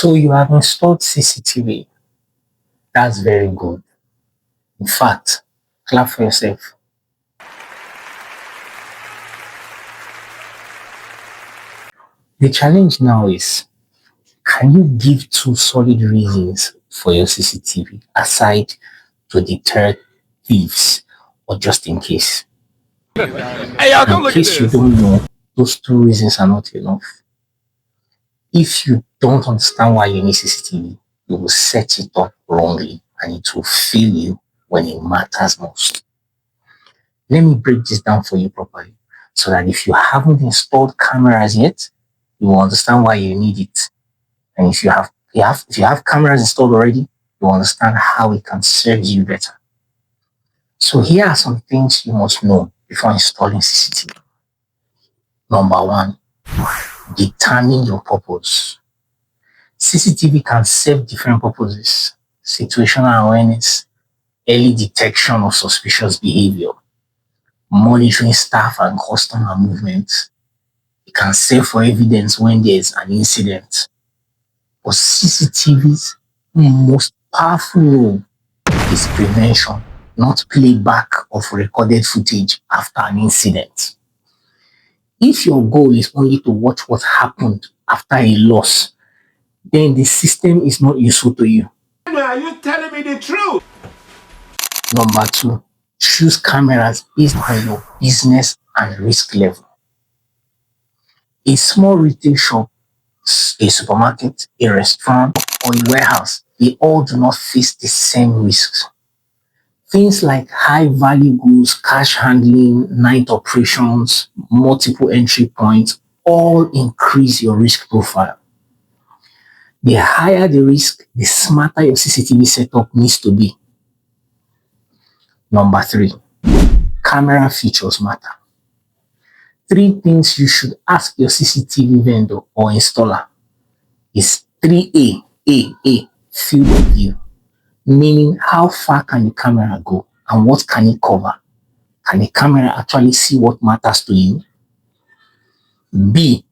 So you have installed CCTV. That's very good. In fact, clap for yourself. The challenge now is, can you give two solid reasons for your CCTV aside to deter thieves or just in case? Hey, y'all, come In look at case you this. don't know, those two reasons are not enough. If you don't understand why you need CCTV, you will set it up wrongly and it will fail you when it matters most. Let me break this down for you properly so that if you haven't installed cameras yet, you will understand why you need it. And if you have cameras installed already, you will understand how it can serve you better. So here are some things you must know before installing CCTV. Number one, determine your purpose. CCTV can serve different purposes: situational awareness, early detection of suspicious behavior, monitoring staff and customer movements. It can serve for evidence when there's an incident. But CCTV's most powerful role is prevention, not playback of recorded footage after an incident. If your goal is only to watch what happened after a loss, then the system is not useful to you. Are you telling me the truth? Number two, choose cameras based on your business and risk level. A small retail shop, a supermarket, a restaurant, or a warehouse, they all do not face the same risks. Things like high value goods, cash handling, night operations, multiple entry points all increase your risk profile. The higher the risk, the smarter your CCTV setup needs to be. Number three, camera features matter. Three things you should ask your CCTV vendor or installer is 3A, field of view, meaning how far can the camera go and what can it cover? Can the camera actually see what matters to you? B,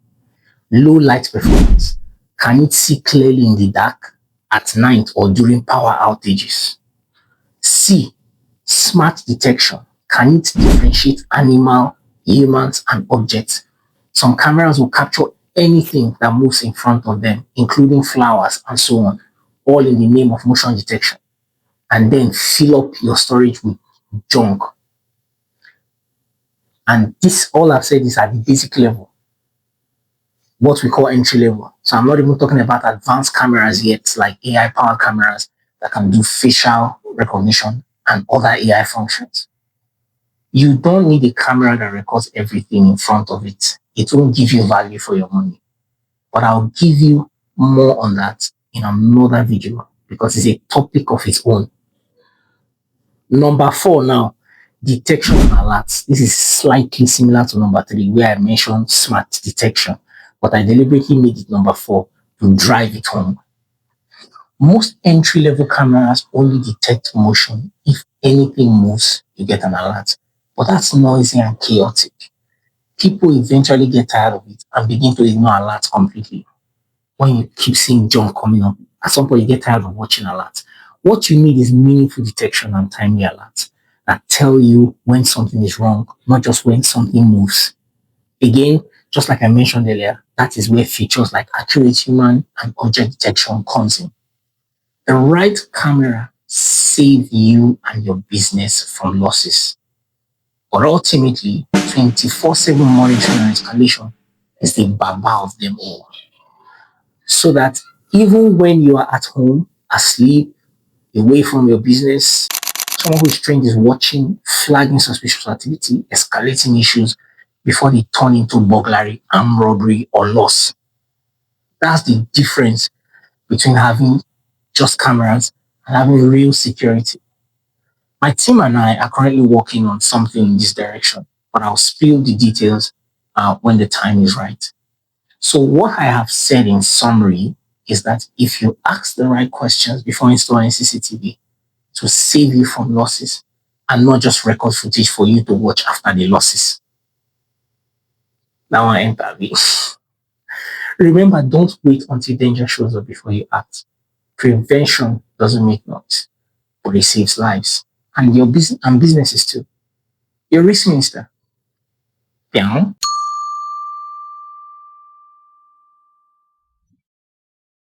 low light performance. Can it see clearly in the dark, at night, or during power outages? C, smart detection. Can it differentiate animal, humans, and objects? Some cameras will capture anything that moves in front of them, including flowers and so on, all in the name of motion detection, and then fill up your storage with junk. And this, all I've said, is at the basic level, what we call entry level. So I'm not even talking about advanced cameras yet, like AI power cameras that can do facial recognition and other AI functions. You don't need a camera that records everything in front of it. It won't give you value for your money. But I'll give you more on that in another video because it's a topic of its own. Number four now, detection and alerts. This is slightly similar to number three, where I mentioned smart detection, but I deliberately made it number four to drive it home. Most entry-level cameras only detect motion. If anything moves, you get an alert. But that's noisy and chaotic. People eventually get tired of it and begin to ignore alerts completely. When you keep seeing junk coming up, at some point you get tired of watching alerts. What you need is meaningful detection and timely alerts that tell you when something is wrong, not just when something moves. Again, just like I mentioned earlier, that is where features like accurate human and object detection comes in. The right camera save you and your business from losses. But ultimately, 24/7 monitoring and escalation is the baba of them all. So that even when you are at home, asleep, away from your business, someone who is trained is watching, flagging suspicious activity, escalating issues before they turn into burglary, armed robbery, or loss. That's the difference between having just cameras and having real security. My team and I are currently working on something in this direction, but I'll spill the details when the time is right. So what I have said in summary is that if you ask the right questions before installing CCTV, to save you from losses and not just record footage for you to watch after the losses. Now I enter me. Remember, don't wait until danger shows up before you act. Prevention doesn't make noise, but it saves lives and your business and businesses too. Your risk minister. Down.